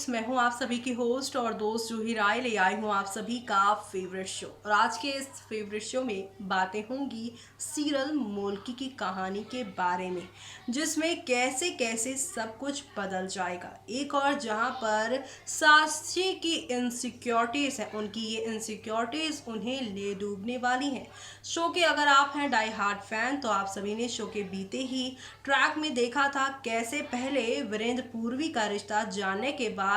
मैं हूं आप सभी की होस्ट और दोस्त जूही राय ले आई हूं आप सभी का फेवरेट शो। और आज के इस फेवरेट शो में बातें होंगी सीरियल मोल्की की कहानी के बारे में, जिसमें कैसे कैसे सब कुछ बदल जाएगा। एक और जहां पर साक्षी की इनसिक्योरिटीज है, उनकी ये इनसिक्योरिटीज उन्हें ले डूबने वाली हैं। शो के अगर आप हैं डाई हार्ड फैन तो आप सभी ने शो के बीते ही ट्रैक में देखा था कैसे पहले वीरेंद्र पूर्वी का रिश्ता जानने के बाद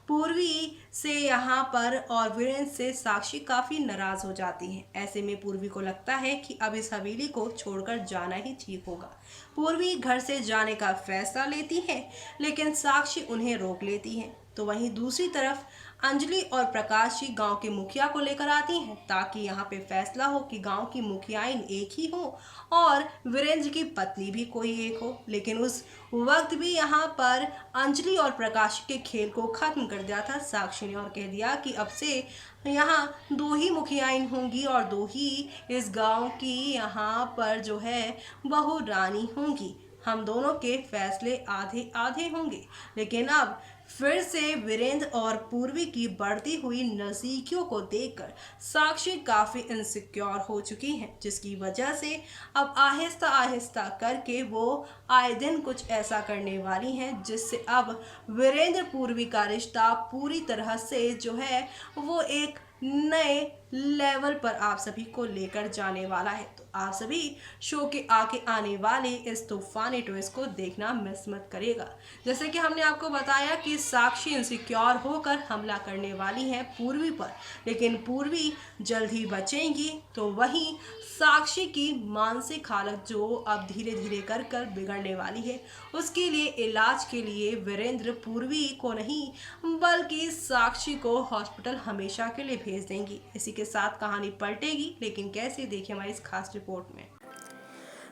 पूर्वी से यहाँ पर और वीरेंद्र से साक्षी काफ़ी नाराज़ हो जाती हैं। ऐसे में पूर्वी को लगता है कि अब इस हवेली को छोड़कर जाना ही ठीक होगा। पूर्वी घर से जाने का फैसला लेती है, लेकिन साक्षी उन्हें रोक लेती है। तो वहीं दूसरी तरफ अंजलि और प्रकाश जी गांव के मुखिया को लेकर आती हैं, ताकि यहाँ पे फैसला हो कि गांव की मुखियाइन एक ही हो और वीरेंद्र की पत्नी भी कोई एक हो। लेकिन उस वक्त भी यहाँ पर अंजलि और प्रकाश के खेल को खत्म कर दिया था साक्षी ने और कह दिया कि अब से यहाँ दो ही मुखियाइन होंगी और दो ही इस गांव की यहाँ पर जो है बहू रानी होंगी। हम दोनों के फैसले आधे आधे होंगे। लेकिन अब फिर से वीरेंद्र और पूर्वी की बढ़ती हुई नज़दीकियों को देखकर साक्षी काफ़ी इनसिक्योर हो चुकी हैं, जिसकी वजह से अब आहिस्ता आहिस्ता करके वो आए दिन कुछ ऐसा करने वाली हैं जिससे अब वीरेंद्र पूर्वी का रिश्ता पूरी तरह से जो है वो एक नए लेवल पर आप सभी को लेकर जाने वाला है। तो आप सभी शो के आगे आने वाले इस तूफानी ट्विस्ट को देखना मिस मत करेगा। जैसे कि हमने आपको बताया कि साक्षी इनसिक्योर होकर हमला करने वाली है पूर्वी पर, लेकिन पूर्वी जल्द ही बचेंगी। तो वहीं साक्षी की मानसिक हालत जो अब धीरे धीरे कर कर बिगड़ने वाली है, उसके लिए इलाज के लिए वीरेंद्र पूर्वी को नहीं बल्कि साक्षी को हॉस्पिटल हमेशा के लिए भेज देंगी। इसी के साथ कहानी पलटेगी, लेकिन कैसे, देखिए हमारी इस खास रिपोर्ट में।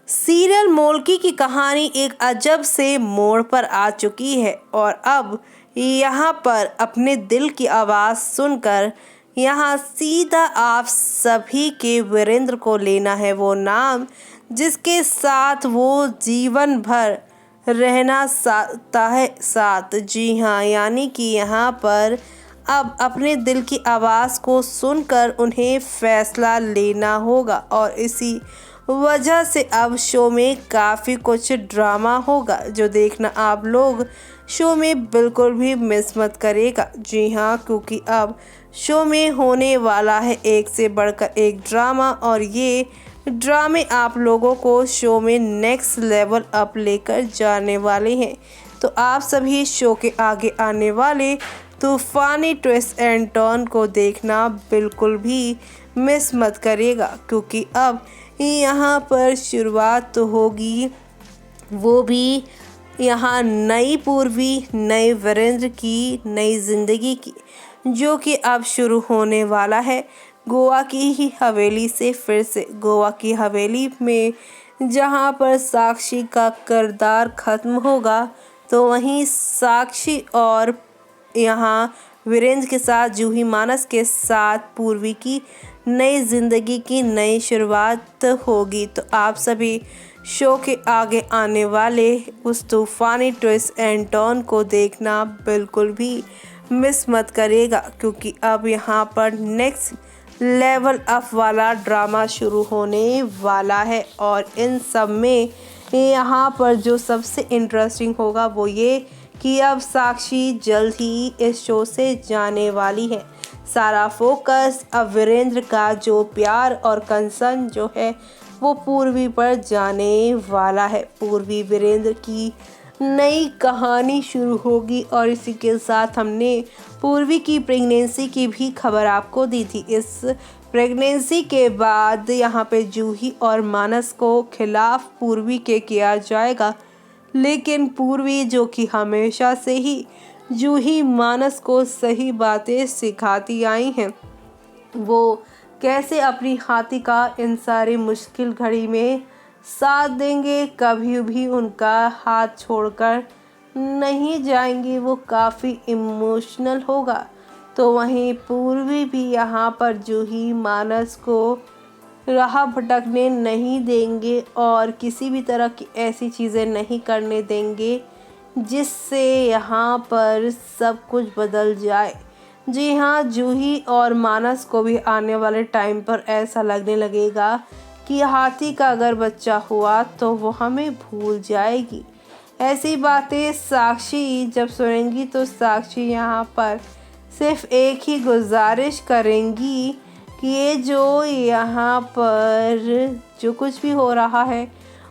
सीरियल मोल्की की कहानी एक अजब से मोड़ पर आ चुकी है और अब यहाँ पर अपने दिल की आवाज़ सुनकर यहाँ सीधा आप सभी के वीरेंद्र को लेना है वो नाम जिसके साथ वो जीवन भर रहना चाहता है साथ। जी हाँ, यानी कि यहाँ पर अब अपने दिल की आवाज़ को सुनकर उन्हें फैसला लेना होगा और इसी वजह से अब शो में काफ़ी कुछ ड्रामा होगा जो देखना आप लोग शो में बिल्कुल भी मिस मत करेगा। जी हाँ, क्योंकि अब शो में होने वाला है एक से बढ़कर एक ड्रामा और ये ड्रामे आप लोगों को शो में नेक्स्ट लेवल अप लेकर जाने वाले हैं। तो आप सभी शो के आगे आने वाले तूफानी ट्विस्ट एंड टर्न को देखना बिल्कुल भी मिस मत करेगा, क्योंकि अब यहाँ पर शुरुआत तो होगी वो भी यहाँ नई पूर्वी, नए वीरेंद्र की नई ज़िंदगी की, जो कि अब शुरू होने वाला है गोवा की ही हवेली से। फिर से गोवा की हवेली में जहाँ पर साक्षी का किरदार ख़त्म होगा, तो वहीं साक्षी और यहाँ वीरेंद्र के साथ जूही मानस के साथ पूर्वी की नई ज़िंदगी की नई शुरुआत होगी। तो आप सभी शो के आगे आने वाले उस तूफानी ट्विस्ट एंड टर्न को देखना बिल्कुल भी मिस मत करेगा, क्योंकि अब यहाँ पर नेक्स्ट लेवल अप वाला ड्रामा शुरू होने वाला है। और इन सब में यहाँ पर जो सबसे इंटरेस्टिंग होगा वो ये कि अब साक्षी जल्द ही इस शो से जाने वाली है। सारा फोकस अब वीरेंद्र का जो प्यार और कंसर्न जो है वो पूर्वी पर जाने वाला है। पूर्वी वीरेंद्र की नई कहानी शुरू होगी और इसी के साथ हमने पूर्वी की प्रेगनेंसी की भी खबर आपको दी थी। इस प्रेगनेंसी के बाद यहाँ पे जूही और मानस को खिलाफ पूर्वी के किया जाएगा, लेकिन पूर्वी जो कि हमेशा से ही जूही मानस को सही बातें सिखाती आई हैं, वो कैसे अपनी हाथी का इन सारी मुश्किल घड़ी में साथ देंगे, कभी भी उनका हाथ छोड़कर नहीं जाएंगे, वो काफ़ी इमोशनल होगा। तो वहीं पूर्वी भी यहाँ पर जूही मानस को राह भटकने नहीं देंगे और किसी भी तरह की ऐसी चीज़ें नहीं करने देंगे जिससे यहाँ पर सब कुछ बदल जाए। जी हाँ, जूही और मानस को भी आने वाले टाइम पर ऐसा लगने लगेगा कि हाथी का अगर बच्चा हुआ तो वो हमें भूल जाएगी। ऐसी बातें साक्षी जब सुनेंगी तो साक्षी यहाँ पर सिर्फ एक ही गुजारिश करेंगी कि ये जो यहाँ पर जो कुछ भी हो रहा है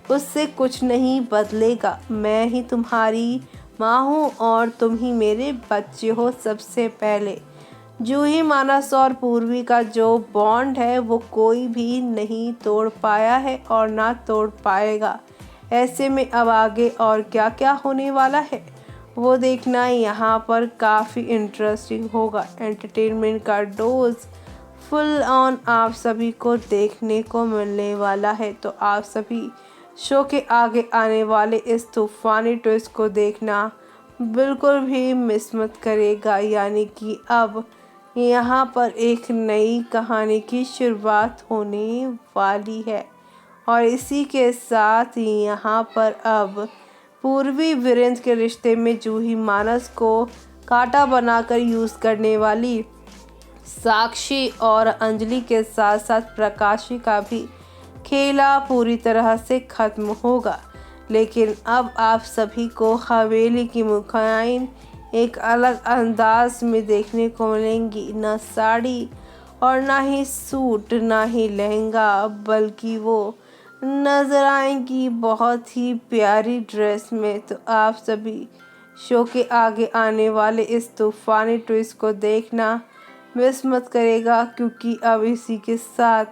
उससे कुछ नहीं बदलेगा। मैं ही तुम्हारी माँ हूँ और तुम ही मेरे बच्चे हो सबसे पहले। जूही, मानस और पूर्वी का जो बॉन्ड है वो कोई भी नहीं तोड़ पाया है और ना तोड़ पाएगा। ऐसे में अब आगे और क्या क्या होने वाला है वो देखना यहाँ पर काफ़ी इंटरेस्टिंग होगा। एंटरटेनमेंट का डोज फुल ऑन आप सभी को देखने को मिलने वाला है, तो आप सभी शो के आगे आने वाले इस तूफानी ट्विस्ट को देखना बिल्कुल भी मिस मत करेगा। यानी कि अब यहाँ पर एक नई कहानी की शुरुआत होने वाली है और इसी के साथ ही यहाँ पर अब पूर्वी वीरेंद्र के रिश्ते में जूही मानस को कांटा बनाकर यूज़ करने वाली साक्षी और अंजलि के साथ साथ प्रकाशी का भी खेला पूरी तरह से ख़त्म होगा। लेकिन अब आप सभी को हवेली की मुखाइन एक अलग अंदाज में देखने को मिलेंगी। ना साड़ी और ना ही सूट ना ही लहंगा, बल्कि वो नज़र आएंगी बहुत ही प्यारी ड्रेस में। तो आप सभी शो के आगे आने वाले इस तूफानी ट्विस्ट को देखना मिस मत करेगा, क्योंकि अब इसी के साथ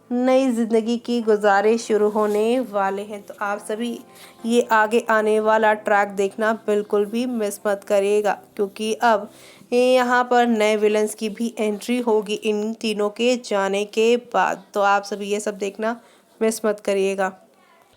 नई ज़िंदगी की गुजारे शुरू होने वाले हैं। तो आप सभी ये आगे आने वाला ट्रैक देखना बिल्कुल भी मिस मत करिएगा, क्योंकि अब यहाँ पर नए विलन्स की भी एंट्री होगी इन तीनों के जाने के बाद। तो आप सभी ये सब देखना मिस मत करिएगा।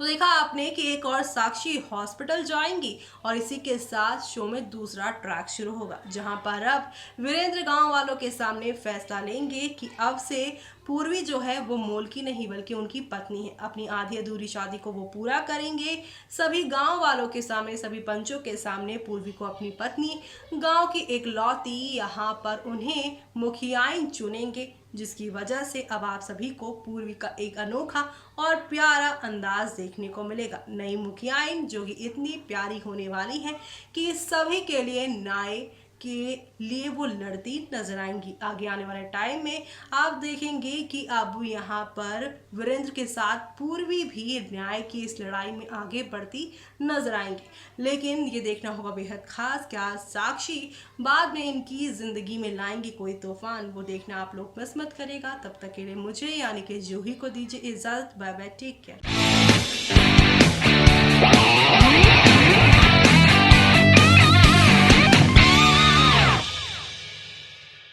तो देखा आपने कि एक और साक्षी हॉस्पिटल जाएंगी और इसी के साथ शो में दूसरा ट्रैक शुरू होगा, जहां पर अब वीरेंद्र गांव वालों के सामने फैसला लेंगे कि अब से पूर्वी जो है वो मोलकी नहीं बल्कि उनकी पत्नी है। अपनी आधी अधूरी शादी को वो पूरा करेंगे। सभी गांव वालों के सामने, सभी पंचों के सामने पूर्वी को अपनी पत्नी, गांव की एक लौती, यहाँ पर उन्हें मुखियाइन चुनेंगे, जिसकी वजह से अब आप सभी को पूर्वी का एक अनोखा और प्यारा अंदाज देखने को मिलेगा। नई मुखियाइन जो कि इतनी प्यारी होने वाली है कि सभी के लिए न्याय के लिए वो लड़ती नजर आएंगी। आगे आने वाले टाइम में आप देखेंगे कि अब यहाँ पर वीरेंद्र के साथ पूर्वी भी न्याय की इस लड़ाई में आगे बढ़ती नजर आएंगी। लेकिन ये देखना होगा बेहद खास, क्या साक्षी बाद में इनकी जिंदगी में लाएंगी कोई तूफान, वो देखना आप लोग मिस मत करेगा। तब तक के लिए मुझे यानी कि जूही को दीजिए इजाजत। Bye bye, take care.